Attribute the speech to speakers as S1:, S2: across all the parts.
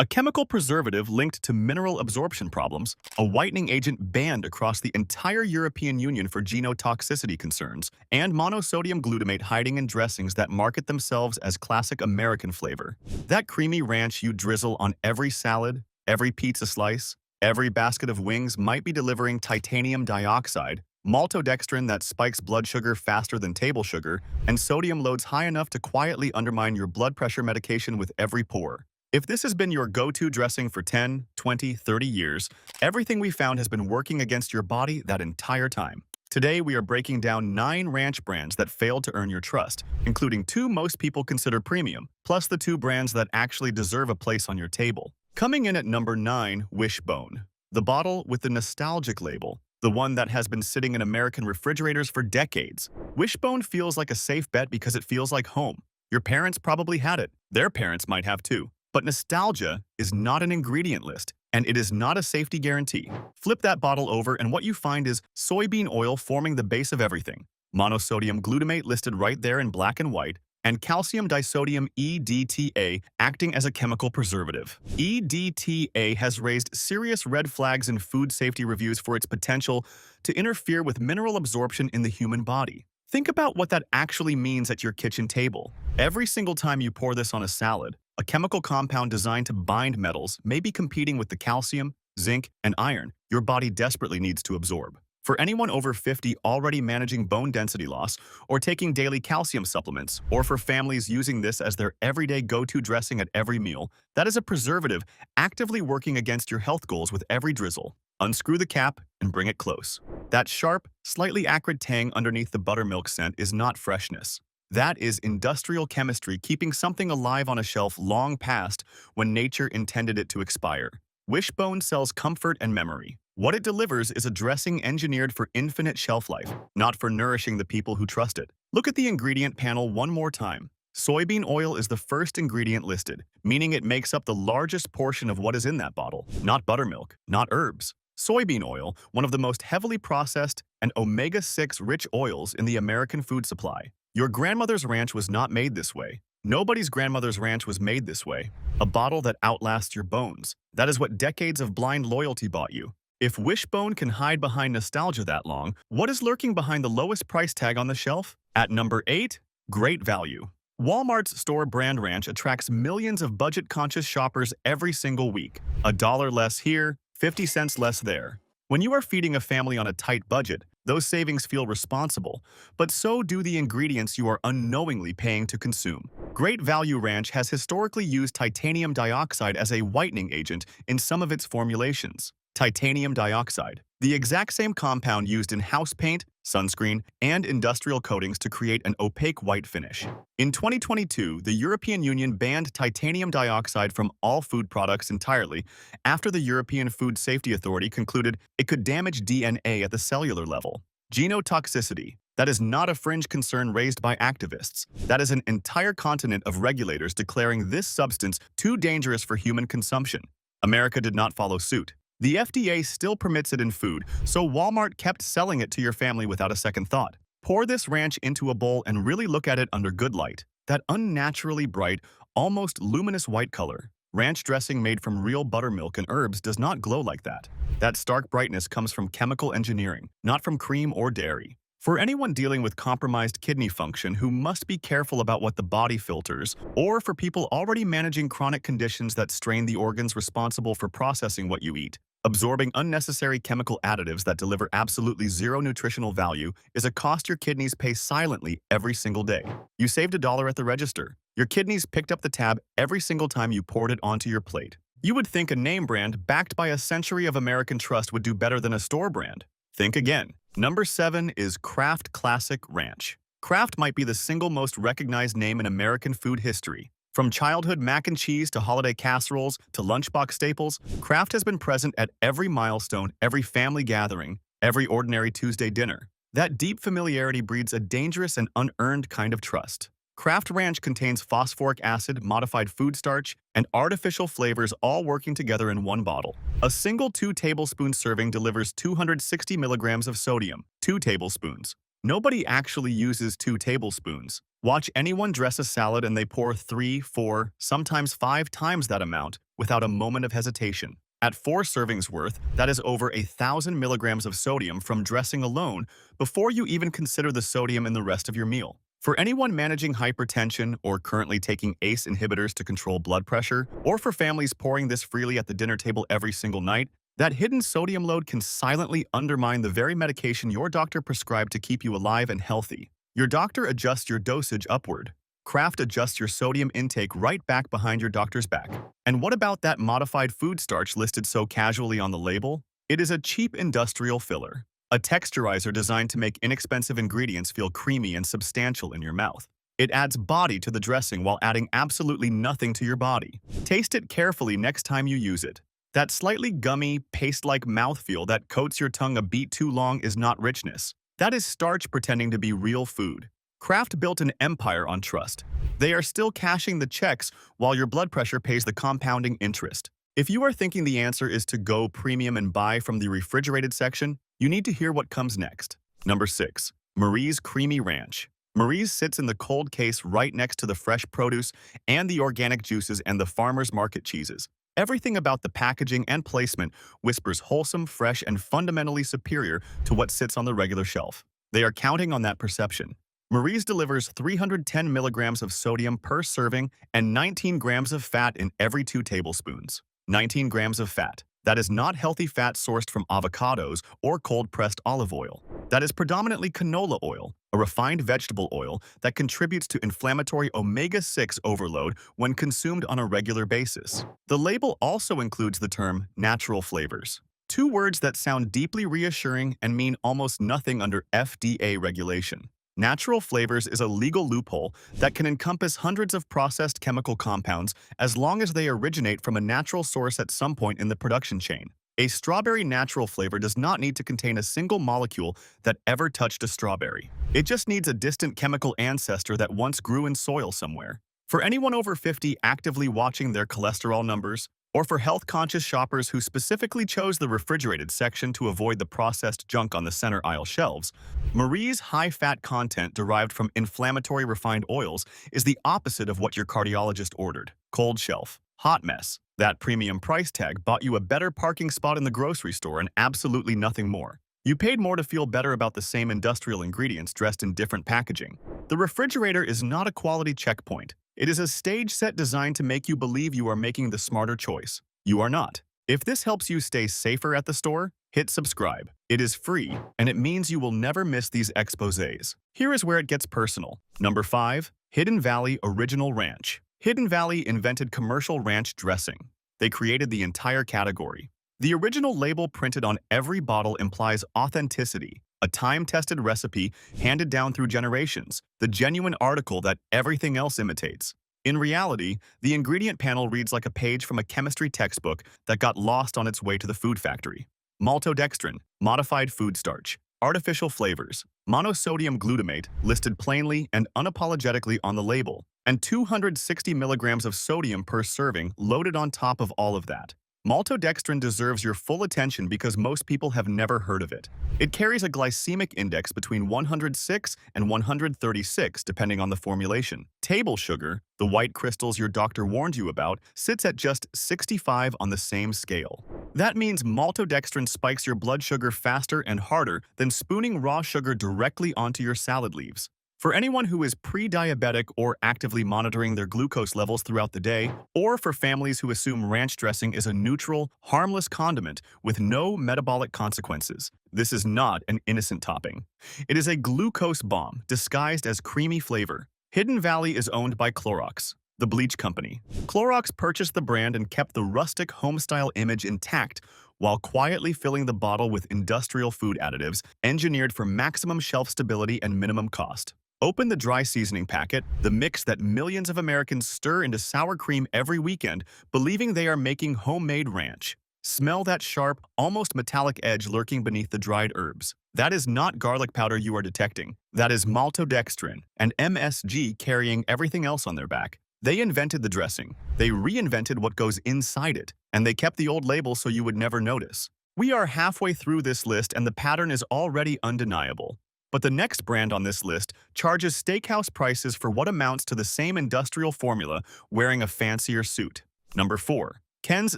S1: A chemical preservative linked to mineral absorption problems, a whitening agent banned across the entire European Union for genotoxicity concerns, and monosodium glutamate hiding in dressings that market themselves as classic American flavor. That creamy ranch you drizzle on every salad, every pizza slice, every basket of wings might be delivering titanium dioxide, maltodextrin that spikes blood sugar faster than table sugar, and sodium loads high enough to quietly undermine your blood pressure medication with every pour. If this has been your go-to dressing for 10, 20, 30 years, everything we found has been working against your body that entire time. Today, we are breaking down 9 ranch brands that failed to earn your trust, including 2 most people consider premium, plus the 2 brands that actually deserve a place on your table. Coming in at number 9, Wishbone. The bottle with the nostalgic label, the one that has been sitting in American refrigerators for decades. Wishbone feels like a safe bet because it feels like home. Your parents probably had it. Their parents might have too. But nostalgia is not an ingredient list, and it is not a safety guarantee. Flip that bottle over and what you find is soybean oil forming the base of everything, monosodium glutamate listed right there in black and white, and calcium disodium EDTA acting as a chemical preservative. EDTA has raised serious red flags in food safety reviews for its potential to interfere with mineral absorption in the human body. Think about what that actually means at your kitchen table. Every single time you pour this on a salad, a chemical compound designed to bind metals may be competing with the calcium, zinc, and iron your body desperately needs to absorb. For anyone over 50 already managing bone density loss or taking daily calcium supplements, or for families using this as their everyday go-to dressing at every meal, that is a preservative actively working against your health goals with every drizzle. Unscrew the cap and bring it close. That sharp, slightly acrid tang underneath the buttermilk scent is not freshness. That is industrial chemistry keeping something alive on a shelf long past when nature intended it to expire. Wishbone sells comfort and memory. What it delivers is a dressing engineered for infinite shelf life, not for nourishing the people who trust it. Look at the ingredient panel one more time. Soybean oil is the first ingredient listed, meaning it makes up the largest portion of what is in that bottle. Not buttermilk, not herbs. Soybean oil, one of the most heavily processed and omega-6 rich oils in the American food supply. Your grandmother's ranch was not made this way. Nobody's grandmother's ranch was made this way. A bottle that outlasts your bones. That is what decades of blind loyalty bought you. If Wishbone can hide behind nostalgia that long, what is lurking behind the lowest price tag on the shelf? At number 8, great value. Walmart's store brand ranch attracts millions of budget-conscious shoppers every single week. $1 less here, 50 cents less there. When you are feeding a family on a tight budget, those savings feel responsible, but so do the ingredients you are unknowingly paying to consume. Great Value Ranch has historically used titanium dioxide as a whitening agent in some of its formulations. Titanium dioxide, the exact same compound used in house paint, sunscreen, and industrial coatings to create an opaque white finish. In 2022, the European Union banned titanium dioxide from all food products entirely after the European Food Safety Authority concluded it could damage DNA at the cellular level. Genotoxicity. That is not a fringe concern raised by activists. That is an entire continent of regulators declaring this substance too dangerous for human consumption. America did not follow suit. The FDA still permits it in food, so Walmart kept selling it to your family without a second thought. Pour this ranch into a bowl and really look at it under good light. That unnaturally bright, almost luminous white color. Ranch dressing made from real buttermilk and herbs does not glow like that. That stark brightness comes from chemical engineering, not from cream or dairy. For anyone dealing with compromised kidney function who must be careful about what the body filters, or for people already managing chronic conditions that strain the organs responsible for processing what you eat, absorbing unnecessary chemical additives that deliver absolutely zero nutritional value is a cost your kidneys pay silently every single day. You saved $1 at the register. Your kidneys picked up the tab every single time you poured it onto your plate. You would think a name brand backed by a century of American trust would do better than a store brand. Think again. Number 7 is Kraft Classic Ranch. Kraft might be the single most recognized name in American food history. From childhood mac and cheese to holiday casseroles to lunchbox staples, Kraft has been present at every milestone, every family gathering, every ordinary Tuesday dinner. That deep familiarity breeds a dangerous and unearned kind of trust. Kraft Ranch contains phosphoric acid, modified food starch, and artificial flavors all working together in one bottle. A single 2-tablespoon serving delivers 260 milligrams of sodium, 2 tablespoons. Nobody actually uses 2 tablespoons. Watch anyone dress a salad and they pour 3, 4, sometimes 5 times that amount, without a moment of hesitation. At 4 servings worth, that is over 1,000 milligrams of sodium from dressing alone before you even consider the sodium in the rest of your meal. For anyone managing hypertension or currently taking ACE inhibitors to control blood pressure, or for families pouring this freely at the dinner table every single night, that hidden sodium load can silently undermine the very medication your doctor prescribed to keep you alive and healthy. Your doctor adjusts your dosage upward. Kraft adjusts your sodium intake right back behind your doctor's back. And what about that modified food starch listed so casually on the label? It is a cheap industrial filler, a texturizer designed to make inexpensive ingredients feel creamy and substantial in your mouth. It adds body to the dressing while adding absolutely nothing to your body. Taste it carefully next time you use it. That slightly gummy, paste-like mouthfeel that coats your tongue a beat too long is not richness. That is starch pretending to be real food. Kraft built an empire on trust. They are still cashing the checks while your blood pressure pays the compounding interest. If you are thinking the answer is to go premium and buy from the refrigerated section, you need to hear what comes next. Number 6. Marie's Creamy Ranch. Marie's sits in the cold case right next to the fresh produce and the organic juices and the farmer's market cheeses. Everything about the packaging and placement whispers wholesome, fresh, and fundamentally superior to what sits on the regular shelf. They are counting on that perception. Marie's delivers 310 milligrams of sodium per serving and 19 grams of fat in every 2 tablespoons. 19 grams of fat. That is not healthy fat sourced from avocados or cold-pressed olive oil. That is predominantly canola oil, a refined vegetable oil that contributes to inflammatory omega-6 overload when consumed on a regular basis. The label also includes the term natural flavors. 2 words that sound deeply reassuring and mean almost nothing under FDA regulation. Natural flavors is a legal loophole that can encompass hundreds of processed chemical compounds as long as they originate from a natural source at some point in the production chain. A strawberry natural flavor does not need to contain a single molecule that ever touched a strawberry. It just needs a distant chemical ancestor that once grew in soil somewhere. For anyone over 50 actively watching their cholesterol numbers, or for health-conscious shoppers who specifically chose the refrigerated section to avoid the processed junk on the center aisle shelves, Marie's high-fat content derived from inflammatory refined oils is the opposite of what your cardiologist ordered. Cold shelf. Hot mess. That premium price tag bought you a better parking spot in the grocery store and absolutely nothing more. You paid more to feel better about the same industrial ingredients dressed in different packaging. The refrigerator is not a quality checkpoint. It is a stage set designed to make you believe you are making the smarter choice. You are not. If this helps you stay safer at the store, hit subscribe. It is free, and it means you will never miss these exposés. Here is where it gets personal. Number 5. Hidden Valley Original Ranch. Hidden Valley invented commercial ranch dressing. They created the entire category. The original label printed on every bottle implies authenticity, a time-tested recipe handed down through generations, the genuine article that everything else imitates. In reality, the ingredient panel reads like a page from a chemistry textbook that got lost on its way to the food factory. Maltodextrin, modified food starch, artificial flavors, monosodium glutamate listed plainly and unapologetically on the label, and 260 milligrams of sodium per serving loaded on top of all of that. Maltodextrin deserves your full attention because most people have never heard of it. It carries a glycemic index between 106 and 136 depending on the formulation. Table sugar, the white crystals your doctor warned you about, sits at just 65 on the same scale. That means maltodextrin spikes your blood sugar faster and harder than spooning raw sugar directly onto your salad leaves. For anyone who is pre-diabetic or actively monitoring their glucose levels throughout the day, or for families who assume ranch dressing is a neutral, harmless condiment with no metabolic consequences, this is not an innocent topping. It is a glucose bomb disguised as creamy flavor. Hidden Valley is owned by Clorox, the bleach company. Clorox purchased the brand and kept the rustic home-style image intact while quietly filling the bottle with industrial food additives engineered for maximum shelf stability and minimum cost. Open the dry seasoning packet, the mix that millions of Americans stir into sour cream every weekend, believing they are making homemade ranch. Smell that sharp, almost metallic edge lurking beneath the dried herbs. That is not garlic powder you are detecting. That is maltodextrin, and MSG carrying everything else on their back. They invented the dressing. They reinvented what goes inside it, and they kept the old label so you would never notice. We are halfway through this list and the pattern is already undeniable. But the next brand on this list charges steakhouse prices for what amounts to the same industrial formula wearing a fancier suit. Number 4. Ken's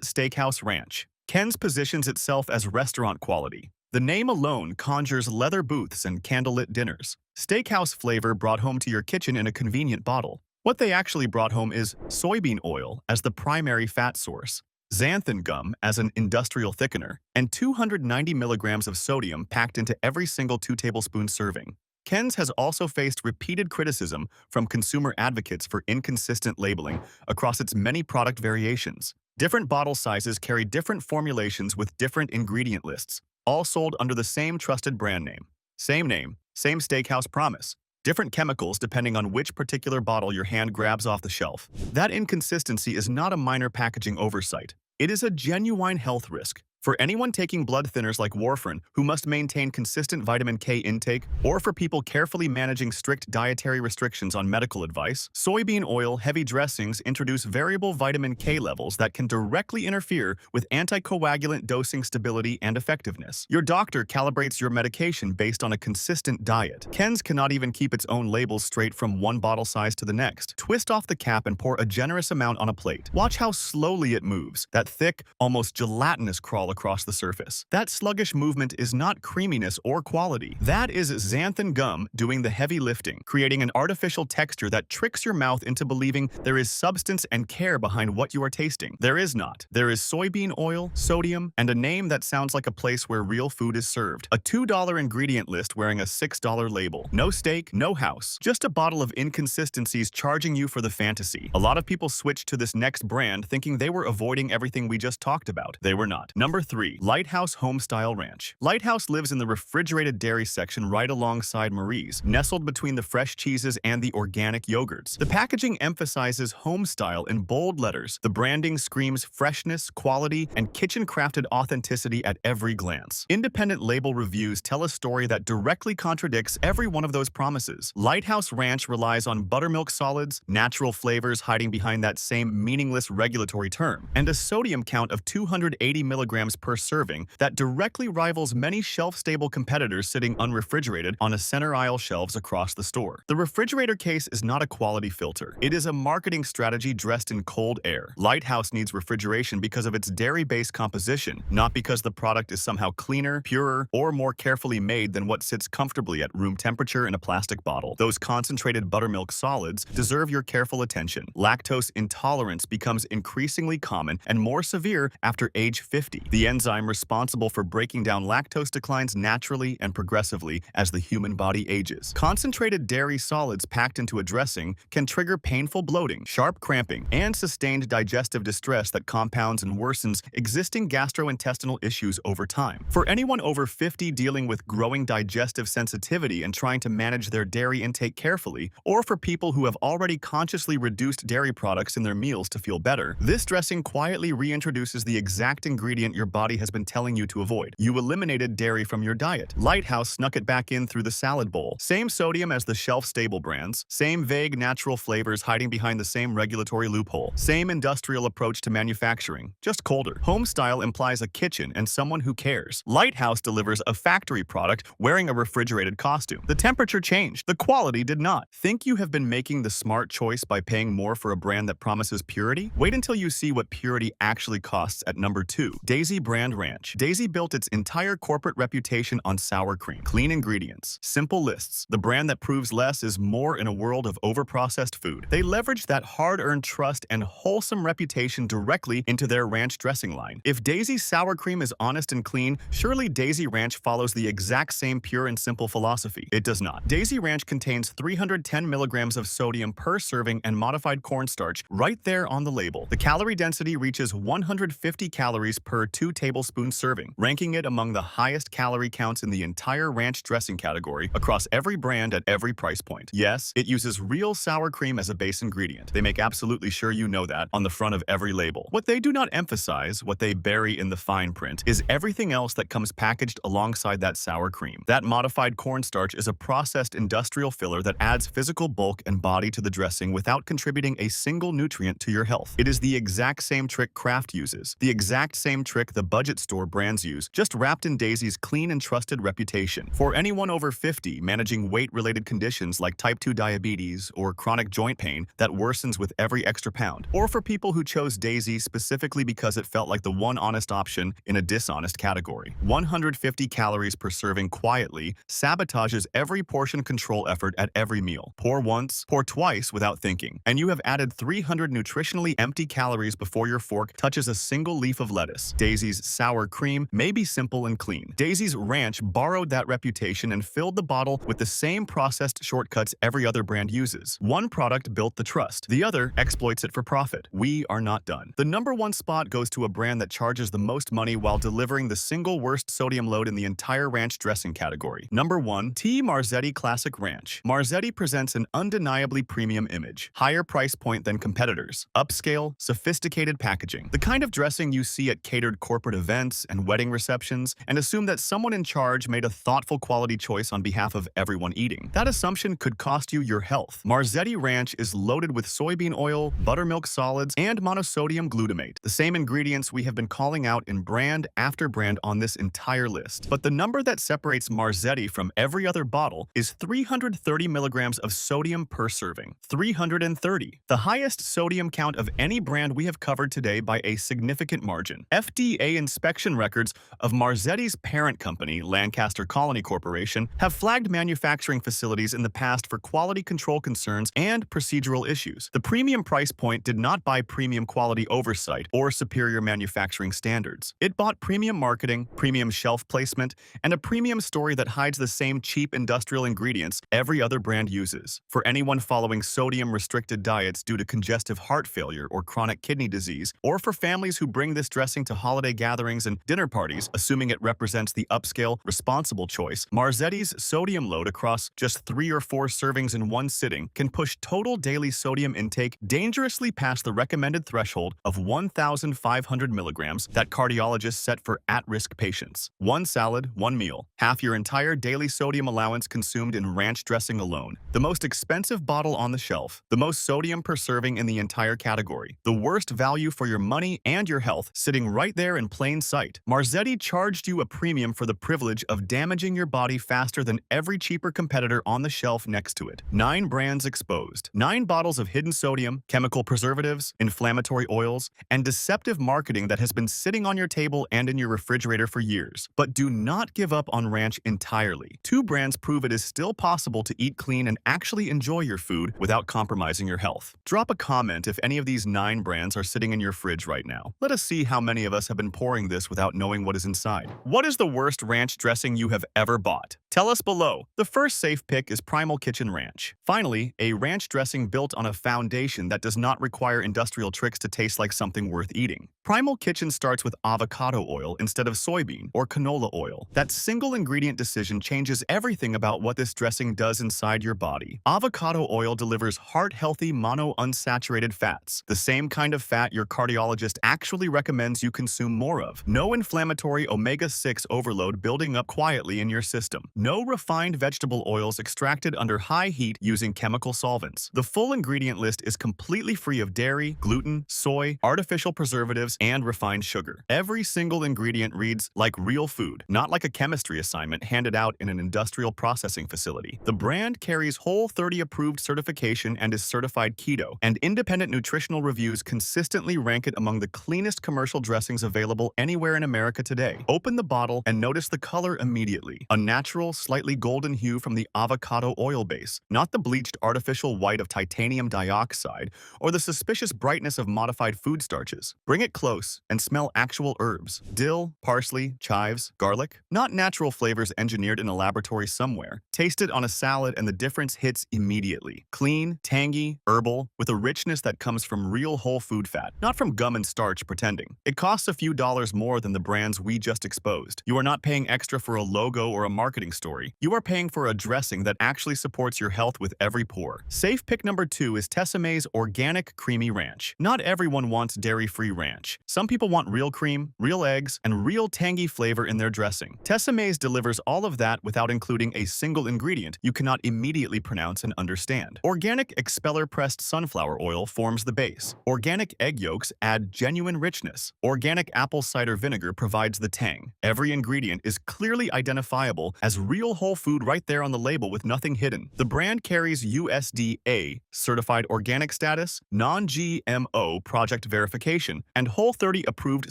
S1: Steakhouse Ranch. Ken's positions itself as restaurant quality. The name alone conjures leather booths and candlelit dinners. Steakhouse flavor brought home to your kitchen in a convenient bottle. What they actually brought home is soybean oil as the primary fat source, xanthan gum as an industrial thickener, and 290 milligrams of sodium packed into every single 2-tablespoon serving. Ken's has also faced repeated criticism from consumer advocates for inconsistent labeling across its many product variations. Different bottle sizes carry different formulations with different ingredient lists, all sold under the same trusted brand name. Same name, same steakhouse promise. Different chemicals depending on which particular bottle your hand grabs off the shelf. That inconsistency is not a minor packaging oversight. It is a genuine health risk. For anyone taking blood thinners like warfarin who must maintain consistent vitamin K intake, or for people carefully managing strict dietary restrictions on medical advice, soybean oil-heavy dressings introduce variable vitamin K levels that can directly interfere with anticoagulant dosing stability and effectiveness. Your doctor calibrates your medication based on a consistent diet. Ken's cannot even keep its own labels straight from one bottle size to the next. Twist off the cap and pour a generous amount on a plate. Watch how slowly it moves. That thick, almost gelatinous crawl across the surface. That sluggish movement is not creaminess or quality. That is xanthan gum doing the heavy lifting, creating an artificial texture that tricks your mouth into believing there is substance and care behind what you are tasting. There is not. There is soybean oil, sodium, and a name that sounds like a place where real food is served. A $2 ingredient list wearing a $6 label. No steak, no house. Just a bottle of inconsistencies charging you for the fantasy. A lot of people switched to this next brand thinking they were avoiding everything we just talked about. They were not. Number 3. Lighthouse Homestyle Ranch. Lighthouse lives in the refrigerated dairy section right alongside Marie's, nestled between the fresh cheeses and the organic yogurts. The packaging emphasizes homestyle in bold letters. The branding screams freshness, quality, and kitchen-crafted authenticity at every glance. Independent label reviews tell a story that directly contradicts every one of those promises. Lighthouse Ranch relies on buttermilk solids, natural flavors hiding behind that same meaningless regulatory term, and a sodium count of 280 milligrams per serving that directly rivals many shelf-stable competitors sitting unrefrigerated on a center aisle shelves across the store. The refrigerator case is not a quality filter. It is a marketing strategy dressed in cold air. Lighthouse needs refrigeration because of its dairy-based composition, not because the product is somehow cleaner, purer, or more carefully made than what sits comfortably at room temperature in a plastic bottle. Those concentrated buttermilk solids deserve your careful attention. Lactose intolerance becomes increasingly common and more severe after age 50. The enzyme responsible for breaking down lactose declines naturally and progressively as the human body ages. Concentrated dairy solids packed into a dressing can trigger painful bloating, sharp cramping, and sustained digestive distress that compounds and worsens existing gastrointestinal issues over time. For anyone over 50 dealing with growing digestive sensitivity and trying to manage their dairy intake carefully, or for people who have already consciously reduced dairy products in their meals to feel better, this dressing quietly reintroduces the exact ingredient your body has been telling you to avoid. You eliminated dairy from your diet. Lighthouse snuck it back in through the salad bowl. Same sodium as the shelf-stable brands. Same vague natural flavors hiding behind the same regulatory loophole. Same industrial approach to manufacturing, just colder. Homestyle implies a kitchen and someone who cares. Lighthouse delivers a factory product wearing a refrigerated costume. The temperature changed. The quality did not. Think you have been making the smart choice by paying more for a brand that promises purity? Wait until you see what purity actually costs at number 2. Daisy Brand Ranch. Daisy built its entire corporate reputation on sour cream, clean ingredients, simple lists. The brand that proves less is more in a world of overprocessed food. They leveraged that hard-earned trust and wholesome reputation directly into their ranch dressing line. If Daisy's sour cream is honest and clean, surely Daisy Ranch follows the exact same pure and simple philosophy. It does not. Daisy Ranch contains 310 milligrams of sodium per serving and modified cornstarch right there on the label. The calorie density reaches 150 calories per 2 tablespoons serving, ranking it among the highest calorie counts in the entire ranch dressing category across every brand at every price point. Yes, it uses real sour cream as a base ingredient. They make absolutely sure you know that on the front of every label. What they do not emphasize, what they bury in the fine print, is everything else that comes packaged alongside that sour cream. That modified cornstarch is a processed industrial filler that adds physical bulk and body to the dressing without contributing a single nutrient to your health. It is the exact same trick Kraft uses, the exact same trick the budget store brands use, just wrapped in Daisy's clean and trusted reputation. For anyone over 50 managing weight-related conditions like type 2 diabetes or chronic joint pain that worsens with every extra pound, or for people who chose Daisy specifically because it felt like the one honest option in a dishonest category. 150 calories per serving quietly sabotages every portion control effort at every meal. Pour once, pour twice without thinking, and you have added 300 nutritionally empty calories before your fork touches a single leaf of lettuce. Daisy's sour cream may be simple and clean. Daisy's Ranch borrowed that reputation and filled the bottle with the same processed shortcuts every other brand uses. One product built the trust, the other exploits it for profit. We are not done. The #1 spot goes to a brand that charges the most money while delivering the single worst sodium load in the entire ranch dressing category. Number 1. T. Marzetti Classic Ranch. Marzetti presents an undeniably premium image. Higher price point than competitors. Upscale, sophisticated packaging. The kind of dressing you see at catered corporate events and wedding receptions, and assume that someone in charge made a thoughtful quality choice on behalf of everyone eating. That assumption could cost you your health. Marzetti Ranch is loaded with soybean oil, buttermilk solids, and monosodium glutamate, the same ingredients we have been calling out in brand after brand on this entire list. But the number that separates Marzetti from every other bottle is 330 milligrams of sodium per serving. 330. The highest sodium count of any brand we have covered today by a significant margin. FDA inspection records of Marzetti's parent company, Lancaster Colony Corporation, have flagged manufacturing facilities in the past for quality control concerns and procedural issues. The premium price point did not buy premium quality oversight or superior manufacturing standards. It bought premium marketing, premium shelf placement, and a premium story that hides the same cheap industrial ingredients every other brand uses. For anyone following sodium-restricted diets due to congestive heart failure or chronic kidney disease, or for families who bring this dressing to holiday gatherings and dinner parties, assuming it represents the upscale, responsible choice, Marzetti's sodium load across just 3 or 4 servings in one sitting can push total daily sodium intake dangerously past the recommended threshold of 1,500 milligrams that cardiologists set for at-risk patients. One salad, one meal. Half your entire daily sodium allowance consumed in ranch dressing alone. The most expensive bottle on the shelf. The most sodium per serving in the entire category. The worst value for your money and your health sitting right there in plain sight. Marzetti charged you a premium for the privilege of damaging your body faster than every cheaper competitor on the shelf next to it. 9 brands exposed. 9 bottles of hidden sodium, chemical preservatives, inflammatory oils, and deceptive marketing that has been sitting on your table and in your refrigerator for years. But do not give up on ranch entirely. 2 brands prove it is still possible to eat clean and actually enjoy your food without compromising your health. Drop a comment if any of these 9 brands are sitting in your fridge right now. Let us see how many of us have been pouring this without knowing what is inside. What is the worst ranch dressing you have ever bought? Tell us below. The first safe pick is Primal Kitchen Ranch. Finally, a ranch dressing built on a foundation that does not require industrial tricks to taste like something worth eating. Primal Kitchen starts with avocado oil instead of soybean or canola oil. That single ingredient decision changes everything about what this dressing does inside your body. Avocado oil delivers heart-healthy monounsaturated fats, the same kind of fat your cardiologist actually recommends you consume more of. No inflammatory omega-6 overload building up quietly in your system. No refined vegetable oils extracted under high heat using chemical solvents. The full ingredient list is completely free of dairy, gluten, soy, artificial preservatives, and refined sugar. Every single ingredient reads like real food, not like a chemistry assignment handed out in an industrial processing facility. The brand carries Whole30 approved certification and is certified keto, and independent nutritional reviews consistently rank it among the cleanest commercial dressings available anywhere in America today. Open the bottle and notice the color immediately. A natural, slightly golden hue from the avocado oil base, not the bleached artificial white of titanium dioxide or the suspicious brightness of modified food starches. Bring it close and smell actual herbs. Dill, parsley, chives, garlic. Not natural flavors engineered in a laboratory somewhere. Taste it on a salad and the difference hits immediately. Clean, tangy, herbal, with a richness that comes from real whole food fat, not from gum and starch pretending. It costs a few dollars more than the brands we just exposed. You are not paying extra for a logo or a marketing story. You are paying for a dressing that actually supports your health with every pour. Safe pick number 2 is Tessame's Organic Creamy Ranch. Not everyone wants dairy-free ranch. Some people want real cream, real eggs, and real tangy flavor in their dressing. Tessame's delivers all of that without including a single ingredient you cannot immediately pronounce and understand. Organic expeller-pressed sunflower oil forms the base. Organic egg yolks add genuine richness. Organic apple cider vinegar provides the tang. Every ingredient is clearly identifiable as real whole food right there on the label with nothing hidden. The brand carries USDA certified organic status, non-GMO project verification, and Whole30 approved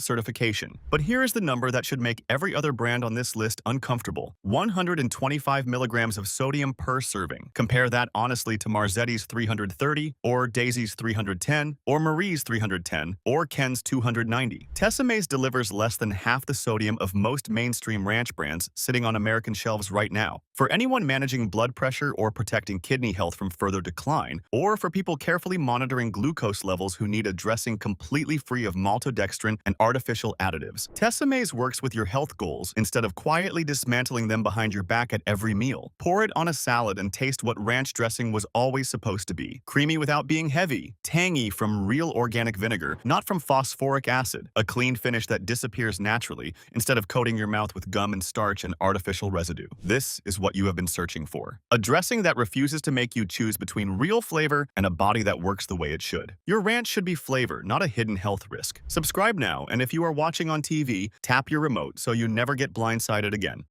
S1: certification. But here is the number that should make every other brand on this list uncomfortable: 125 milligrams of sodium per serving. Compare that honestly to Marzetti's 330, or Daisy's 310, or Marie's 310, or Ken's 290. Tessemae's delivers less than half the sodium of most mainstream ranch brands sitting on American shelves right now. For anyone managing blood pressure or protecting kidney health from further decline, or for people carefully monitoring glucose levels who need a dressing completely free of maltodextrin and artificial additives, Tessemae's works with your health goals instead of quietly dismantling them behind your back at every meal. Pour it on a salad and taste what ranch dressing was always supposed to be: creamy without being heavy, tangy from real organic vinegar, not from phosphoric acid, a clean finish that disappears naturally instead of coating your mouth with gum and starch and artificial residue. This is what you have been searching for: a dressing that refuses to make you choose between real flavor and a body that works the way it should. Your ranch should be flavor, not a hidden health risk. Subscribe now, and if you are watching on TV, tap your remote so you never get blindsided again.